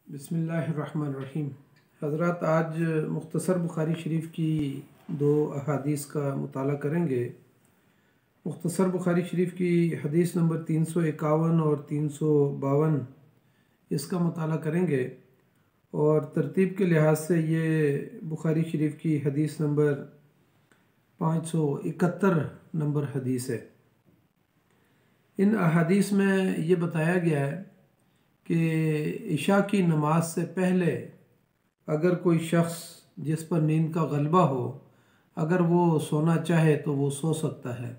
बिस्मिल्लाहिर्रहमानिर्रहीम। हज़रात, आज मुख्तसर बुखारी शरीफ की दो अहादीस का मुताला करेंगे। मुख्तसर बुखारी शरीफ की हदीस नंबर 351 और 352 इसका मुताला करेंगे और तरतीब के लिहाज से ये बुखारी शरीफ की हदीस नंबर 571 नंबर हदीस है। इन अहादीस में ये बताया गया है कि इशा की नमाज से पहले अगर कोई शख्स जिस पर नींद का गलबा हो, अगर वो सोना चाहे तो वो सो सकता है।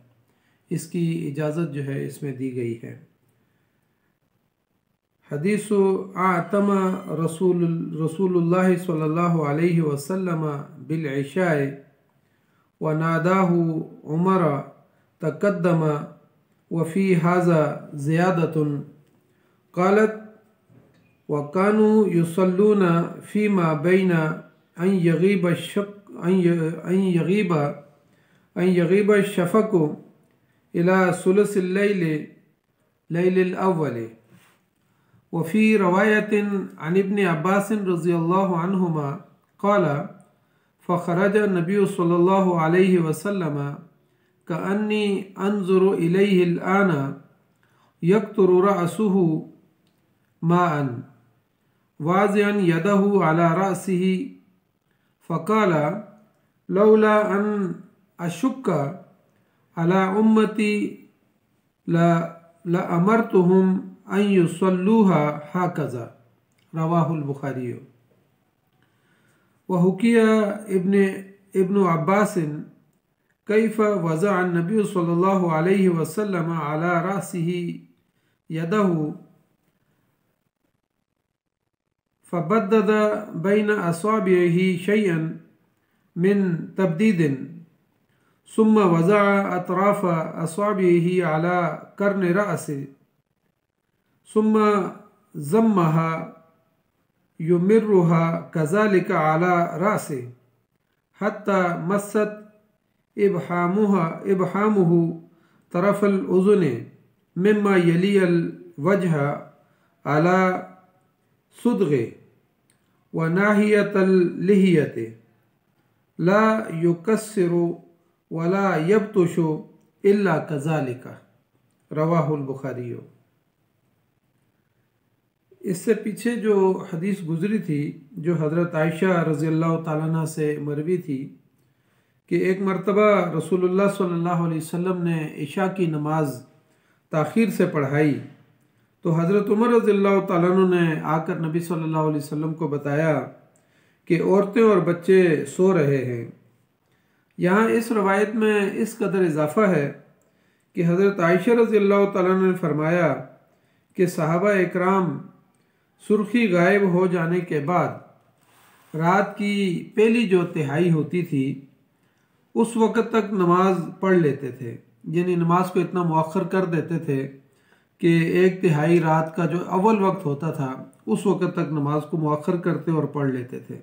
इसकी इजाज़त जो है इसमें दी गई है। हदीस आतमा रसूलुल्लाह सल्लल्लाहु अलैहि वसल्लम बिल इशाए व नादाहु उमर तक़द्दम वफ़ी हाज़ा ज़ियादतुन क़ालत वकानु युसल्लून फ़ीमा बैन अन यग़ीब शफ़क़ु इला सुलुसिल लैलिल अव्वल वफ़ी रवायतिन अन इब्न अब्बास रज़ियल्लाहु अन्हुमा क़ाल फ़ख़रज नबी सल्लल्लाहु अलैहि वसल्लम कअन्नी अंज़ुरु इलैहिल आना यक़्तुरु रअसुहु माअन वाज़िअन यदहु अला रअसिही फ़क़ाल लौला अन अशुक्क अला उम्मती लअमरतुहुम अन युसल्लूहा हाकज़ा। रवाहुल बुखारी। व हुकिया इब्न अब्बास कैफ़ वज़अ नबी सल्लल्लाहु अलैहि वसल्लम अला रअसिही यदहु फ़बद्दद बैन असाबिही शैअन मिन तबदीदिन सुम्मा वज़अ अतराफ़ असाबिही अला कर्न रअसि सुम्मा ज़म्महा युमिर्रुहा कज़ालिक अला रअसि हत्ता मस्सत इब्हामुहु तरफ़ल उज़ुनि मिम्मा यलियल वजह अला सुदग़े व नाहियतल लिहियते ला युकस्सिरु वला यब्तुशु इल्ला कज़ालिका। रवाहुल बुखारी। इससे पीछे जो हदीस गुज़री थी, जो हज़रत आयशा रज़ियल्लाहु ताला अन्हा से मरवी थी कि एक मरतबा रसूलुल्लाह सल्लल्लाहु अलैहि वसल्लम ने इशा की नमाज ताख़ीर से पढ़ाई तो हज़रत उमर रज़ियल्लाहु ताला अन्हु ने आकर नबी सल्लल्लाहु अलैहि वसल्लम को बताया कि औरतें और बच्चे सो रहे हैं। यहाँ इस रवायत में इस कदर इजाफ़ा है कि हज़रत आयशा रज़ियल्लाहु ताला अन्हा ने फरमाया कि सहाबा इकराम सुर्खी गायब हो जाने के बाद रात की पहली जो तिहाई होती थी उस वक़्त तक नमाज पढ़ लेते थे, यानी नमाज को इतना मुअख्खर कर देते थे कि एक तिहाई रात का जो अव्वल वक्त होता था उस वक़्त तक नमाज को मुअख्खर करते और पढ़ लेते थे।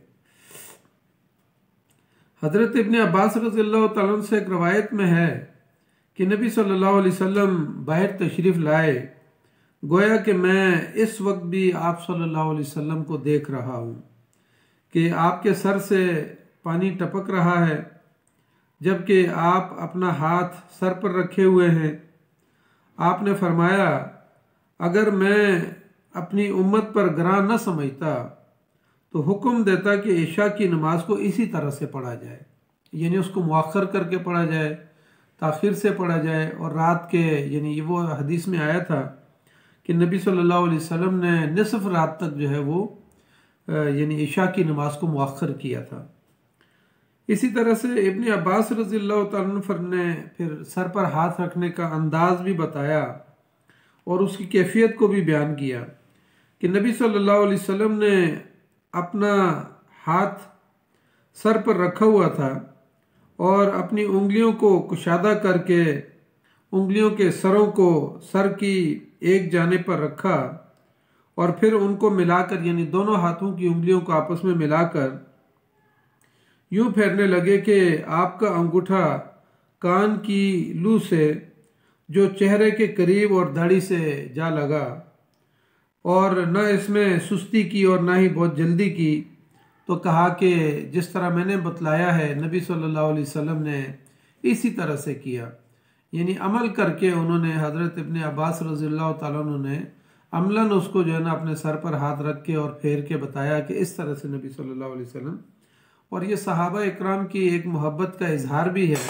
हज़रत इब्न अब्बास रज़ियल्लाहु ताला अन्हु से एक रवायत में है कि नबी सल्लल्लाहु अलैहि वसल्लम बाहर तशरीफ़ लाए, गोया कि मैं इस वक्त भी आप सल्लल्लाहु अलैहि वसल्लम को देख रहा हूँ कि आपके सर से पानी टपक रहा है जबकि आप अपना हाथ सर पर रखे हुए हैं। आपने फरमाया, अगर मैं अपनी उम्मत पर ग्रां न समझता तो हुक्म देता कि इशा की नमाज को इसी तरह से पढ़ा जाए, यानी उसको मुअख्खर करके पढ़ा जाए, ताख़ीर से पढ़ा जाए। और रात के, यानी वो हदीस में आया था कि नबी सल्लल्लाहु अलैहि वसल्लम ने निसफ़ रात तक जो है वो यानी इशा की नमाज को मुअख्खर किया था। इसी तरह से इब्न अब्बास रज़ियल्लाहु ताला अन्हु ने फिर सर पर हाथ रखने का अंदाज़ भी बताया और उसकी कैफियत को भी बयान किया कि नबी सल्लल्लाहु अलैहि वसल्लम ने अपना हाथ सर पर रखा हुआ था और अपनी उंगलियों को कुशादा करके उंगलियों के सरों को सर की एक जानिब पर रखा और फिर उनको मिलाकर, यानी दोनों हाथों की उंगलियों को आपस में मिलाकर यूं फेरने लगे कि आपका अंगूठा कान की लू से जो चेहरे के करीब और दाढ़ी से जा लगा और न इसमें सुस्ती की और ना ही बहुत जल्दी की। तो कहा कि जिस तरह मैंने बतलाया है नबी सल्लल्लाहु अलैहि वसल्लम ने इसी तरह से किया, यानी अमल करके उन्होंने हज़रत इब्ने अब्बास रज़ियल्लाहु ताला अन्हु ने अमलन उसको जो है ना अपने सर पर हाथ रख के और फेर के बताया कि इस तरह से नबी सल्लल्लाहु अलैहि वसल्लम। और ये सहाबा इकराम की एक मोहब्बत का इजहार भी है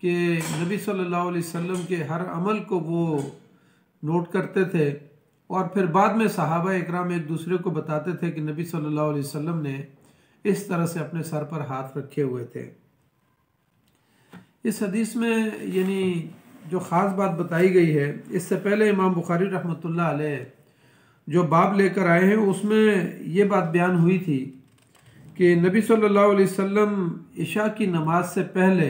कि नबी सल्लल्लाहु अलैहि वसल्लम के हर अमल को वो नोट करते थे और फिर बाद में सहाबा इकराम एक दूसरे को बताते थे कि नबी सल्लल्लाहु अलैहि वसल्लम ने इस तरह से अपने सर पर हाथ रखे हुए थे। इस हदीस में यानी जो ख़ास बात बताई गई है, इससे पहले इमाम बुखारी रहमतुल्लाह अलैह जो बाब लेकर आए हैं उसमें ये बात बयान हुई थी कि नबी सल्लल्लाहु अलैहि वसल्लम इशा की नमाज से पहले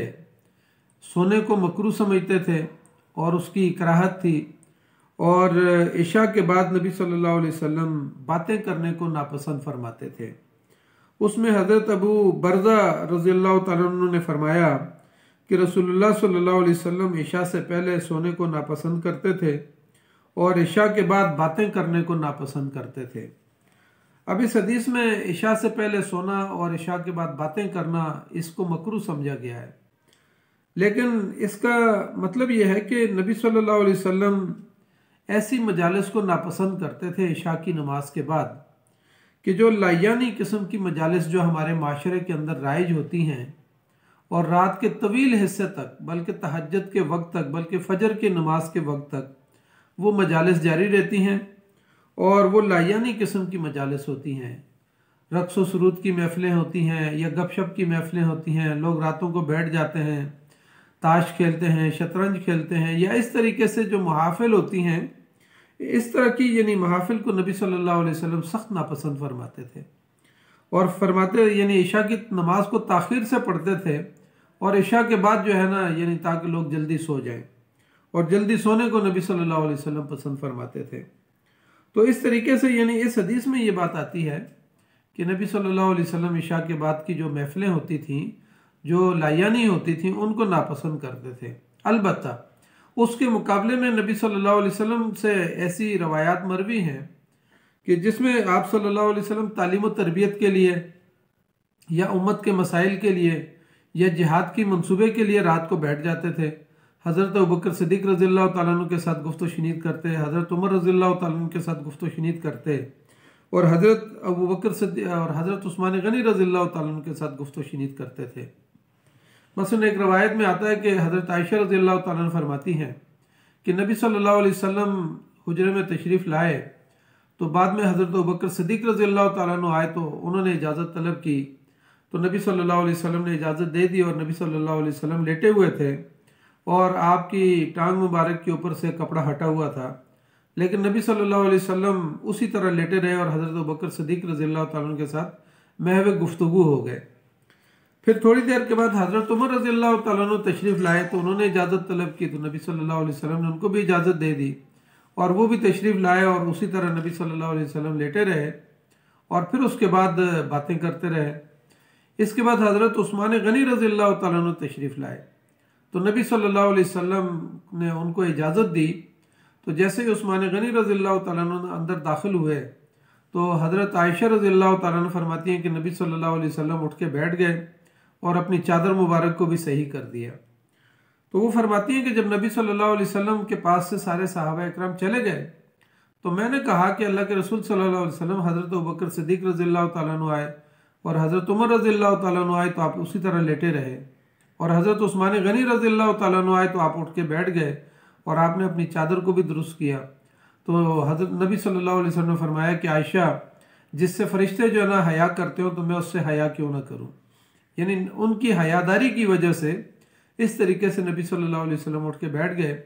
सोने को मकरूह समझते थे और उसकी कराहत थी, और इशा के बाद नबी सल्लल्लाहु अलैहि वसल्लम बातें करने को नापसंद फरमाते थे। उसमें हज़रत अबू बरज़ा रज़ियल्लाहु ताला अन्हु ने फरमाया कि रसूलुल्लाह सल्लल्लाहु अलैहि वसल्लम इशा से पहले सोने को नापसंद करते थे और इशा के बाद बातें करने को नापसंद करते थे। अब इस हदीस में इशा से पहले सोना और इशा के बाद बातें करना इसको मकरूह समझा गया है, लेकिन इसका मतलब यह है कि नबी सल्लल्लाहु अलैहि वसल्लम ऐसी मजालिस को नापसंद करते थे इशा की नमाज के बाद कि जो लायानी किस्म की मजालिस जो हमारे माशरे के अंदर राइज होती हैं और रात के तवील हिस्से तक, बल्कि तहज्जुद के वक्त तक, बल्कि फजर की नमाज के वक्त तक वो मजालिस जारी रहती हैं और वो लायानी किस्म की मजालिस होती हैं। रक्स व सुरूद की महफिलें होती हैं या गपशप की महफिलें होती हैं, लोग रातों को बैठ जाते हैं, ताश खेलते हैं, शतरंज खेलते हैं, या इस तरीके से जो महाफिल होती हैं, इस तरह की यानी महाफिल को नबी सल्लल्लाहु अलैहि वसल्लम सख्त नापसंद फरमाते थे और फरमाते यानी इशा की नमाज को ताखीर से पढ़ते थे और इशा के बाद जो है ना यानी ताकि लोग जल्दी सो जाएं, और जल्दी सोने को नबी सल्लल्लाहु अलैहि वसल्लम पसंद फरमाते थे। तो इस तरीके से यानी इस हदीस में ये बात आती है कि नबी सल्लल्लाहु अलैहि वसल्लम इशा के बाद की जो महफिलें होती थीं, जो लायानी होती थीं, उनको नापसंद करते थे। अलबत्ता उसके मुकाबले में नबी सल्लल्लाहु अलैहि वसल्लम से ऐसी रवायात मरवी हैं कि जिसमें आप सल्लल्लाहु अलैहि वसल्लम तालीम व तरबियत के लिए या उम्मत के मसाइल के लिए या जिहाद की मंसूबे के लिए रात को बैठ जाते थे। हज़रत अबू बकर सिद्दीक़ रज़ियल्लाहु ताला अन्हु के साथ गुफ्त शनीद करते, हज़रत उमर रज़ियल्लाहु ताला अन्हु के साथ गुफ्त शनीद करते, और हज़रत अबू बकर सिद्दीक़ और हज़रत उस्मान गनी रज़ियल्लाहु ताला अन्हु के साथ गुफ्त शनीद करते थे। मसलन एक रवायत में आता है कि हज़रत आयशा रज़ियल्लाहु ताला अन्हा फरमाती हैं कि नबी सल्लल्लाहु अलैहि वसल्लम हुजरे में तशरीफ़ लाए तो बाद में हज़रत अबू बकर सिद्दीक़ रज़ियल्लाहु ताला अन्हु आए तो उन्होंने इजाज़त तलब की, तो नबी सल्लल्लाहु अलैहि वसल्लम ने इजाज़त दे दी और नबी सल्लल्लाहु अलैहि वसल्लम लेटे हुए थे और आपकी टांग मुबारक के ऊपर से कपड़ा हटा हुआ था, लेकिन नबी सल्लल्लाहु अलैहि वसल्लम उसी तरह लेटे रहे और हज़रत अबू बकर सिद्दीक़ रज़ियल्लाहु ताला अन्हु के साथ महव गुफ्तगू हो गए। फिर थोड़ी देर के बाद हज़रत उमर रज़ियल्लाहु ताला अन्हु तशरीफ़ लाए तो उन्होंने इजाज़त तलब की, तो नबी सल्लल्लाहु अलैहि वसल्लम ने उनको भी इजाज़त दे दी और वो भी तशरीफ़ लाए और उसी तरह नबी सल्लल्लाहु अलैहि वसल्लम लेटे रहे और फिर उसके बाद बातें करते रहे। इसके बाद हज़रत उस्मान गनी रज़ियल्लाहु ताला अन्हु तशरीफ़ लाए तो नबी सल्लल्लाहु अलैहि वसल्लम ने उनको इजाज़त दी। तो जैसे ही उस्मान गनी रज़ियल्लाहु ताला अन्हु अंदर दाखिल हुए तो हज़रत आयशा रज़ियल्लाहु ताला अन्हा फरमाती हैं कि नबी सल्लल्लाहु अलैहि वसल्लम उठ के बैठ गए और अपनी चादर मुबारक को भी सही कर दिया। तो वो फरमाती हैं कि जब नबी सल्लल्लाहु अलैहि वसल्लम के पास से सारे सहाबा इकराम चले गए तो मैंने कहा कि अल्लाह के रसूल सल्लल्लाहु अलैहि वसल्लम, हज़रत अबू बकर सिद्दीक़ रज़ियल्लाहु ताला अन्हु आए और हज़रत उमर रज़ियल्लाहु ताला अन्हु आए तो आप उसी तरह लेटे रहे, और हज़रत उस्मान गनी रज़ियल्लाहु ताला अन्हु आए तो आप उठ के बैठ गए और आपने अपनी चादर को भी दुरुस्त किया। तो हज़रत नबी सल्लल्लाहु अलैहि वसल्लम ने फरमाया कि आयशा, जिससे फ़रिश्ते जो है ना हया करते हो तो मैं उससे हया क्यों ना करूँ, यानी उनकी हयादारी की वजह से इस तरीके से नबी सल्लल्लाहु अलैहि वसल्लम उठ के बैठ गए।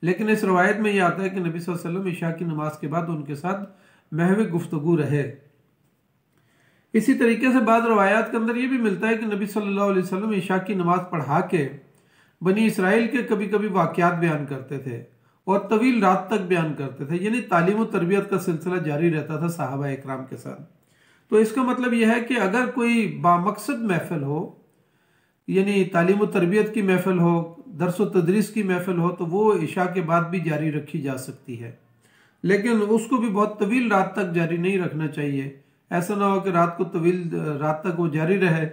लेकिन इस रवायत में ये आता है कि नबी सल्लल्लाहु अलैहि वसल्लम इशा की नमाज के बाद उनके साथ महव गुफ्तगू रहे। इसी तरीके से बाद रवायात के अंदर ये भी मिलता है कि नबी सल्लल्लाहु अलैहि वसल्लम इशा की नमाज पढ़ा के बनी इसराइल के कभी कभी वाक़यात बयान करते थे और तवील रात तक बयान करते थे, यानी तालीम व तरबियत का सिलसिला जारी रहता था सहाबा इकराम के साथ। तो इसका मतलब यह है कि अगर कोई बामकसद महफिल हो, यानी तालीम व तरबियत की महफिल हो, दरस व तदरीस की महफिल हो, तो वो इशा के बाद भी जारी रखी जा सकती है। लेकिन उसको भी बहुत तवील रात तक जारी नहीं रखना चाहिए। ऐसा ना हो कि रात को तवील रात तक वो जारी रहे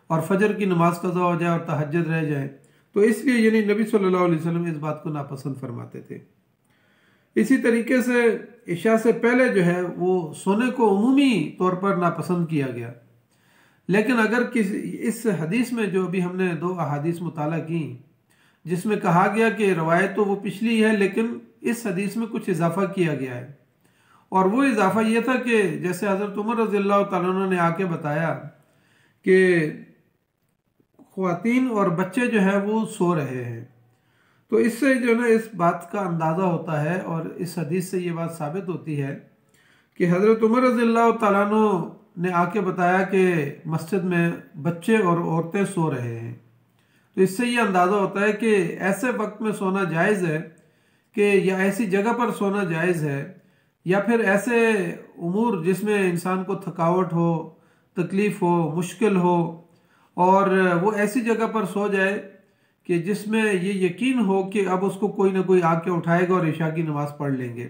और फजर की नमाज कज़ा हो जाए और तहज्जुद रह जाए। तो इसलिए यानी नबी सल्लल्लाहु अलैहि वसल्लम इस बात को नापसंद फरमाते थे। इसी तरीके से इशा से पहले जो है वो सोने को उमूमी तौर पर नापसंद किया गया। लेकिन अगर किसी इस हदीस में जो अभी हमने दो अहादीस मुताला की जिसमें कहा गया कि रवायत तो वो पिछली है लेकिन इस हदीस में कुछ इजाफा किया गया है, और वो इजाफा ये था कि जैसे हज़रत उमर रज़ियल्लाहु तआला अन्हु ने आके बताया कि ख्वातीन और बच्चे जो है वो सो रहे हैं, तो इससे जो है ना इस बात का अंदाज़ा होता है और इस हदीस से ये बात साबित होती है कि हज़रत उमर रज़ियल्लाहु तआला अन्हु ने आके बताया कि मस्जिद में बच्चे और औरतें सो रहे हैं। तो इससे ये अंदाज़ा होता है कि ऐसे वक्त में सोना जायज़ है कि या ऐसी जगह पर सोना जायज़ है, या फिर ऐसे उमूर जिसमें इंसान को थकावट हो, तकलीफ़ हो, मुश्किल हो, और वो ऐसी जगह पर सो जाए कि जिसमें ये यकीन हो कि अब उसको कोई ना कोई आके उठाएगा और इशा की नमाज़ पढ़ लेंगे,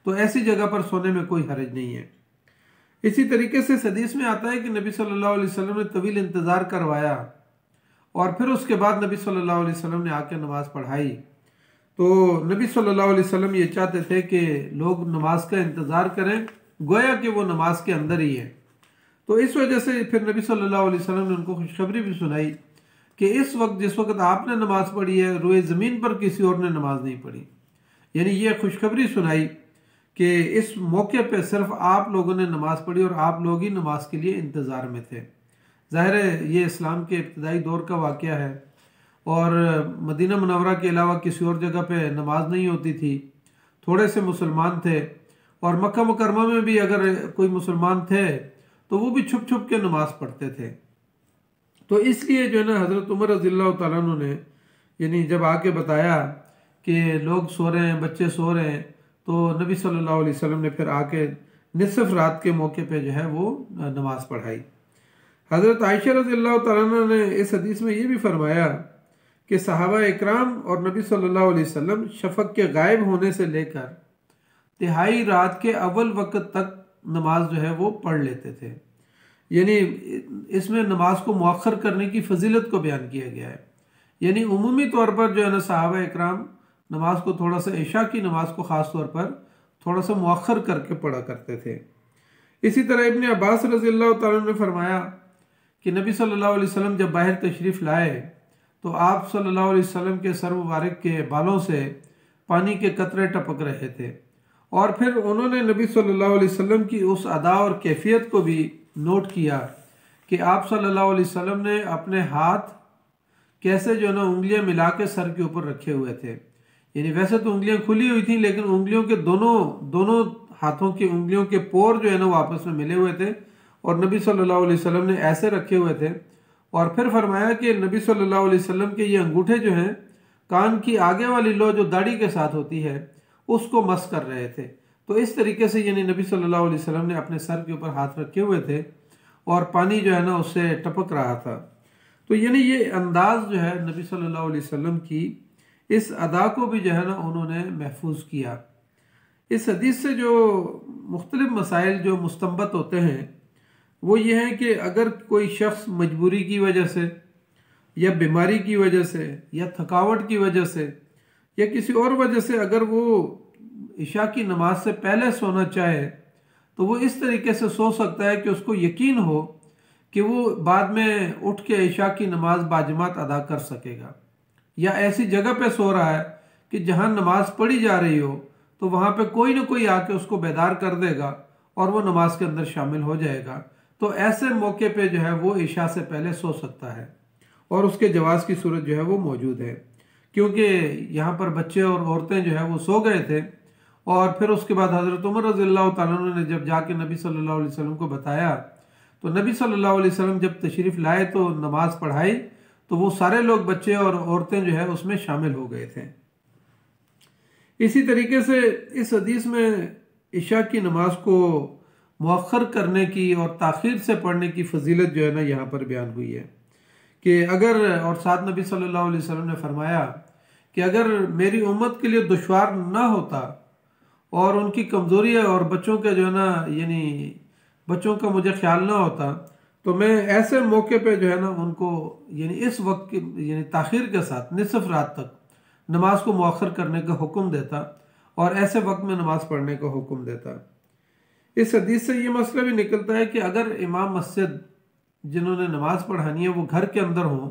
तो ऐसी जगह पर सोने में कोई हर्ज नहीं है। इसी तरीके से हदीस में आता है कि नबी सल्लल्लाहु अलैहि वसल्लम ने तवील इंतज़ार करवाया और फिर उसके बाद नबी सल्लल्लाहु अलैहि वसल्लम ने आके नमाज़ पढ़ाई। तो नबी सल्लल्लाहु अलैहि वसल्लम ये चाहते थे कि लोग नमाज का इंतज़ार करें, गोया कि वो नमाज के अंदर ही है। तो इस वजह से फिर नबी सल्लल्लाहु अलैहि वसल्लम ने उनको खुशखबरी भी सुनाई कि इस वक्त जिस वक्त आपने नमाज पढ़ी है रोए ज़मीन पर किसी और ने नमाज नहीं पढ़ी। यानी ये खुशखबरी सुनाई कि इस मौके पे सिर्फ आप लोगों ने नमाज पढ़ी और आप लोग ही नमाज के लिए इंतज़ार में थे। ज़ाहिर है ये इस्लाम के इब्तदाई दौर का वाक़या है और मदीना मुनव्वरा के अलावा किसी और जगह पे नमाज नहीं होती थी, थोड़े से मुसलमान थे, और मक्का मुकरमा में भी अगर कोई मुसलमान थे तो वो भी छुप छुप के नमाज पढ़ते थे। तो इसलिए जो है ना हज़रत उमर रज़ियल्लाहु तआला अन्हु ने यानी जब आके बताया कि लोग सो रहे हैं, बच्चे सो रहे हैं, तो नबी सल्लल्लाहु अलैहि वसल्लम ने फिर आके निसफ रात के मौके पे जो है वो नमाज पढ़ाई। हज़रत आयशा रज़ियल्लाहु तआला अन्हा ने इस हदीस में ये भी फरमाया कि सहाबा इकराम और नबी सल्लल्लाहु अलैहि वसल्लम शफक के गायब होने से लेकर तिहाई रात के अव्वल वक्त तक नमाज जो है वो पढ़ लेते थे। यानी इसमें नमाज को मुअख्खर करने की फजीलत को बयान किया गया है। यानी उमूमी तौर पर जो है ना सहाबा इकराम नमाज को थोड़ा सा इशा की नमाज को ख़ास तौर पर थोड़ा सा मुअख्खर करके पढ़ा करते थे। इसी तरह इब्ने अब्बास रज़ियल्लाहु तआला अन्हु ने फरमाया कि नबी सल्लल्लाहु अलैहि वसल्लम जब बाहर तशरीफ़ लाए तो आप सल्लल्लाहु अलैहि वसल्लम के सर मुबारक के बालों से पानी के कतरे टपक रहे थे, और फिर उन्होंने नबी सल्लल्लाहु अलैहि वसल्लम की उस अदा और कैफियत को भी नोट किया कि आप सल्लल्लाहु अलैहि वसल्लम ने अपने हाथ कैसे जो है ना उंगलियां मिला के सर के ऊपर रखे हुए थे। यानी वैसे तो उंगलियां खुली हुई थी लेकिन उंगलियों के दोनों हाथों की उंगलियों के पोर जो है ना वो आपस में मिले हुए थे और नबी सल्लल्लाहु अलैहि वसल्लम ने ऐसे रखे हुए थे। और फिर फरमाया कि नबी सल्लल्लाहु अलैहि वसल्लम के ये अंगूठे जो हैं कान की आगे वाली लो जो दाढ़ी के साथ होती है उसको मस कर रहे थे। तो इस तरीके से यानी नबी सल्लल्लाहु अलैहि वसल्लम ने अपने सर के ऊपर हाथ रखे हुए थे और पानी जो है ना उससे टपक रहा था। तो यानी ये अंदाज जो है नबी सल्लल्लाहु अलैहि वसल्लम की इस अदा को भी जो है ना उन्होंने महफूज किया। इस हदीस से जो मुख्तलिफ मसाइल जो मुस्तंबत होते हैं वो ये हैं कि अगर कोई शख्स मजबूरी की वजह से या बीमारी की वजह से या थकावट की वजह से या किसी और वजह से अगर वो इशा की नमाज से पहले सोना चाहे तो वो इस तरीके से सो सकता है कि उसको यकीन हो कि वो बाद में उठ के इशा की नमाज बाजमात अदा कर सकेगा, या ऐसी जगह पे सो रहा है कि जहाँ नमाज पढ़ी जा रही हो तो वहाँ पे कोई ना कोई आके उसको बेदार कर देगा और वो नमाज के अंदर शामिल हो जाएगा। तो ऐसे मौके पे जो है वो इशा से पहले सो सकता है और उसके जवाज़ की सूरत जो है वो मौजूद है, क्योंकि यहाँ पर बच्चे और औरतें जो है वो सो गए थे। और फिर उसके बाद हज़रत उमर रज़ियल्लाहु तआला अन्हु ने जब जाके नबी सल्लल्लाहु अलैहि वसल्लम को बताया तो नबी सल्लल्लाहु अलैहि वसल्लम जब तशरीफ़ लाए तो नमाज पढ़ाई तो वो सारे लोग बच्चे और औरतें जो है उसमें शामिल हो गए थे। इसी तरीके से इस हदीस में इशा की नमाज को मुअख्खर करने की और ताख़ीर से पढ़ने की फजीलत जो है ना यहाँ पर बयान हुई है कि अगर, और साथ नबी सल्लल्लाहु अलैहि वसल्लम ने फरमाया कि अगर मेरी उम्मत के लिए दुश्वार ना होता और उनकी कमज़ोरी है और बच्चों का जो है ना यानी बच्चों का मुझे ख्याल ना होता, तो मैं ऐसे मौके पे जो है ना उनको यानी इस वक्त की यानी ताख़ीर के साथ निसफ रात तक नमाज को मौखर करने का हुक्म देता और ऐसे वक्त में नमाज पढ़ने का हुक्म देता। इस हदीस से ये मसला भी निकलता है कि अगर इमाम मस्जिद जिन्होंने नमाज पढ़ानी है वो घर के अंदर हों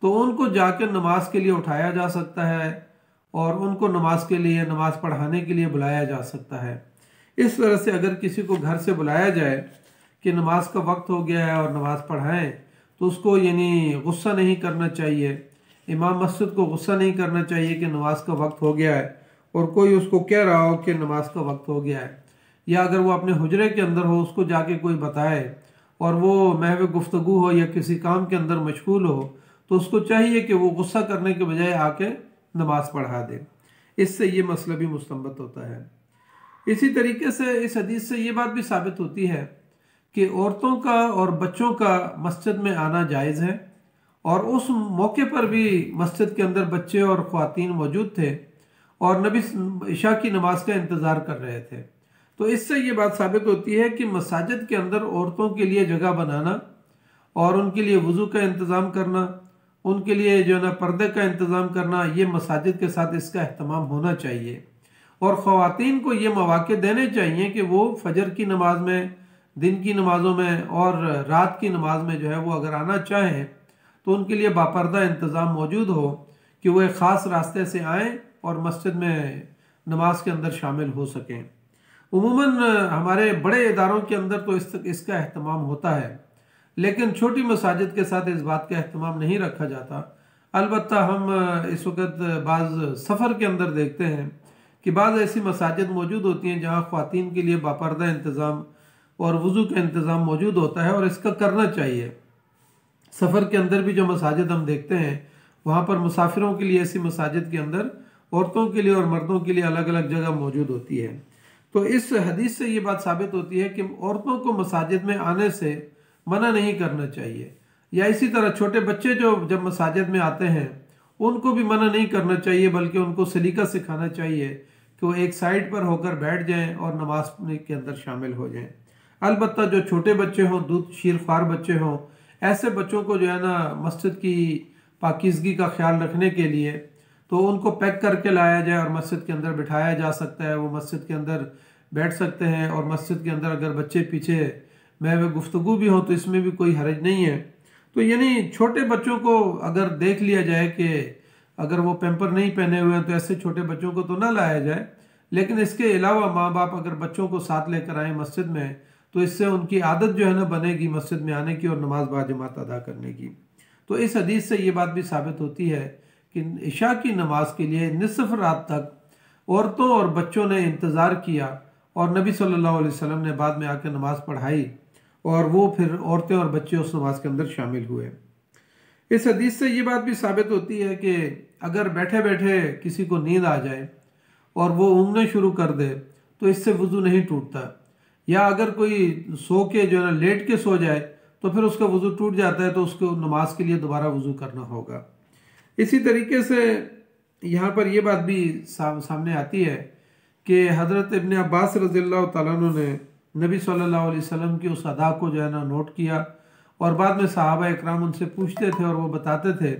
तो उनको जाकर नमाज के लिए उठाया जा सकता है और उनको नमाज के लिए नमाज पढ़ाने के लिए बुलाया जा सकता है। इस तरह से अगर किसी को घर से बुलाया जाए कि नमाज का वक्त हो गया है और नमाज पढ़ाएं तो उसको यानी गुस्सा नहीं करना चाहिए, इमाम मस्जिद को गुस्सा नहीं करना चाहिए कि नमाज का वक्त हो गया है और कोई उसको कह रहा हो कि नमाज का वक्त हो गया है, या अगर वो अपने हुजरे के अंदर हो उसको जाके कोई बताए और वो महव गुफ्तगू हो या किसी काम के अंदर मशगूल हो तो उसको चाहिए कि वो गुस्सा करने के बजाय आके नमाज पढ़ा दे। इससे ये मसला भी मुस्तंबत होता है। इसी तरीके से इस हदीस से ये बात भी साबित होती है कि औरतों का और बच्चों का मस्जिद में आना जायज़ है और उस मौके पर भी मस्जिद के अंदर बच्चे और ख़वातीन मौजूद थे और नबी इशा की नमाज का इंतज़ार कर रहे थे। तो इससे ये बात साबित होती है कि मसाजिद के अंदर औरतों के लिए जगह बनाना और उनके लिए वज़ू का इंतज़ाम करना, उनके लिए जो है ना पर्दे का इंतज़ाम करना, ये मसाजिद के साथ इसका अहतमाम होना चाहिए। और ख़वातीन को ये मौक़े देने चाहिए कि वो फजर की नमाज में, दिन की नमाज़ों में और रात की नमाज में जो है वो अगर आना चाहें तो उनके लिए बापर्दा इंतज़ाम मौजूद हो कि वो एक ख़ास रास्ते से आएँ और मस्जिद में नमाज के अंदर शामिल हो सकें। उमूमन हमारे बड़े इदारों के अंदर तो इसका अहतमाम होता है, लेकिन छोटी मसाजिद के साथ इस बात का अहतमाम नहीं रखा जाता। अलबत्ता हम इस वक्त बाज़ सफ़र के अंदर देखते हैं कि बाज़ ऐसी मसाजिद मौजूद होती हैं जहाँ ख़वातीन के लिए बापर्दा इंतज़ाम और वज़ू का इंतज़ाम मौजूद होता है और इसका करना चाहिए। सफ़र के अंदर भी जो मसाजिद हम देखते हैं वहाँ पर मुसाफिरों के लिए ऐसी मसाजिद के अंदर औरतों के लिए और मर्दों के लिए अलग अलग जगह मौजूद होती है। तो इस हदीस से ये बात साबित होती है कि औरतों को मसाजिद में आने से मना नहीं करना चाहिए, या इसी तरह छोटे बच्चे जो जब मसाजिद में आते हैं उनको भी मना नहीं करना चाहिए, बल्कि उनको सलीका सिखाना चाहिए कि वो एक साइड पर होकर बैठ जाएं और नमाज के अंदर शामिल हो जाएं। अलबत्ता जो छोटे बच्चे हों, दूध शीर ख्वार बच्चे हों, ऐसे बच्चों को जो है ना मस्जिद की पाकीज़गी का ख्याल रखने के लिए तो उनको पैक करके लाया जाए और मस्जिद के अंदर बिठाया जा सकता है। वो मस्जिद के अंदर बैठ सकते हैं और मस्जिद के अंदर अगर बच्चे पीछे महव गुफ्तगू भी हो तो इसमें भी कोई हर्ज नहीं है। तो यानी छोटे बच्चों को अगर देख लिया जाए कि अगर वो पैम्पर नहीं पहने हुए हैं तो ऐसे छोटे बच्चों को तो ना लाया जाए, लेकिन इसके अलावा माँ बाप अगर बच्चों को साथ लेकर आए मस्जिद में तो इससे उनकी आदत जो है ना बनेगी मस्जिद में आने की और नमाज बाजमात अदा करने की। तो इस हदीस से ये बात भी साबित होती है कि इशा की नमाज के लिए निसफ रात तक औरतों और बच्चों ने इंतज़ार किया और नबी सल्लल्लाहु अलैहि वसल्लम ने बाद में आकर नमाज पढ़ाई और वो फिर औरतें और बच्चे उस नमाज के अंदर शामिल हुए। इस हदीस से ये बात भी साबित होती है कि अगर बैठे बैठे किसी को नींद आ जाए और वो ऊँघने शुरू कर दे तो इससे वज़ू नहीं टूटता, या अगर कोई सो के जो है ना लेट के सो जाए तो फिर उसका वज़ू टूट जाता है तो उसको नमाज के लिए दोबारा वज़ू करना होगा। इसी तरीके से यहाँ पर यह बात भी सामने आती है कि हज़रत इब्न अब्बास रज़ियल्लाहु तआला अन्हु ने नबी सल्लल्लाहु अलैहि वसल्लम की उस अदा को जो है ना नोट किया और बाद में सहाबा इकराम उनसे पूछते थे और वो बताते थे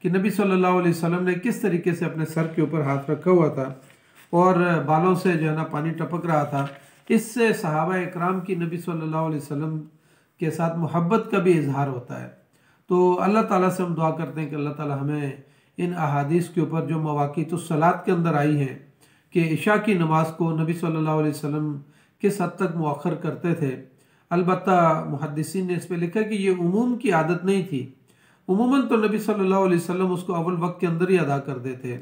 कि नबी सल्लल्लाहु अलैहि वसल्लम ने किस तरीके से अपने सर के ऊपर हाथ रखा हुआ था और बालों से जो है ना पानी टपक रहा था। इससे सहाबा इकराम की नबी सल्लल्लाहु अलैहि वसल्लम के साथ मोहब्बत का भी इजहार होता है। तो अल्लाह ताला से हम दुआ करते हैं कि अल्लाह ताला हमें इन अहादीस के ऊपर जो मवाक़ीतुस सलात के अंदर आई हैं कि इशा की नमाज को नबी सल्लल्लाहु अलैहि वसल्लम किस हद तक मुअख्खर करते थे। अलबत्ता मुहद्दिसीन ने इस पर लिखा कि ये उमूम की आदत नहीं थी, उमूमन तो नबी सल्लल्लाहु अलैहि वसल्लम उसको अव्वल वक्त के अंदर ही अदा कर देते,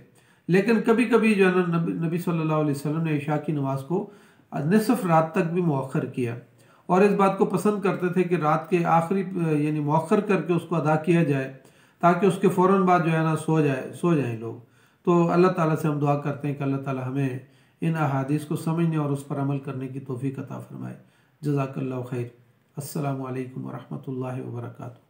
लेकिन कभी कभी जो है ना नबी सल्लल्लाहु अलैहि वसल्लम ने इशा की नमाज को निसफ रात तक भी मुअख्खर किया और इस बात को पसंद करते थे कि रात के आखिरी यानी मुअख्खर करके उसको अदा किया जाए ताकि उसके फ़ौरन बाद जो है ना सो जाएं लोग। तो अल्लाह ताला से हम दुआ करते हैं कि अल्लाह ताला हमें इन अहादीस को समझने और उस पर अमल करने की तौफीक अता फरमाए। जज़ाकल्लाहु खैर। अस्सलामु अलैकुम व रहमतुल्लाहि व बरकातुहू।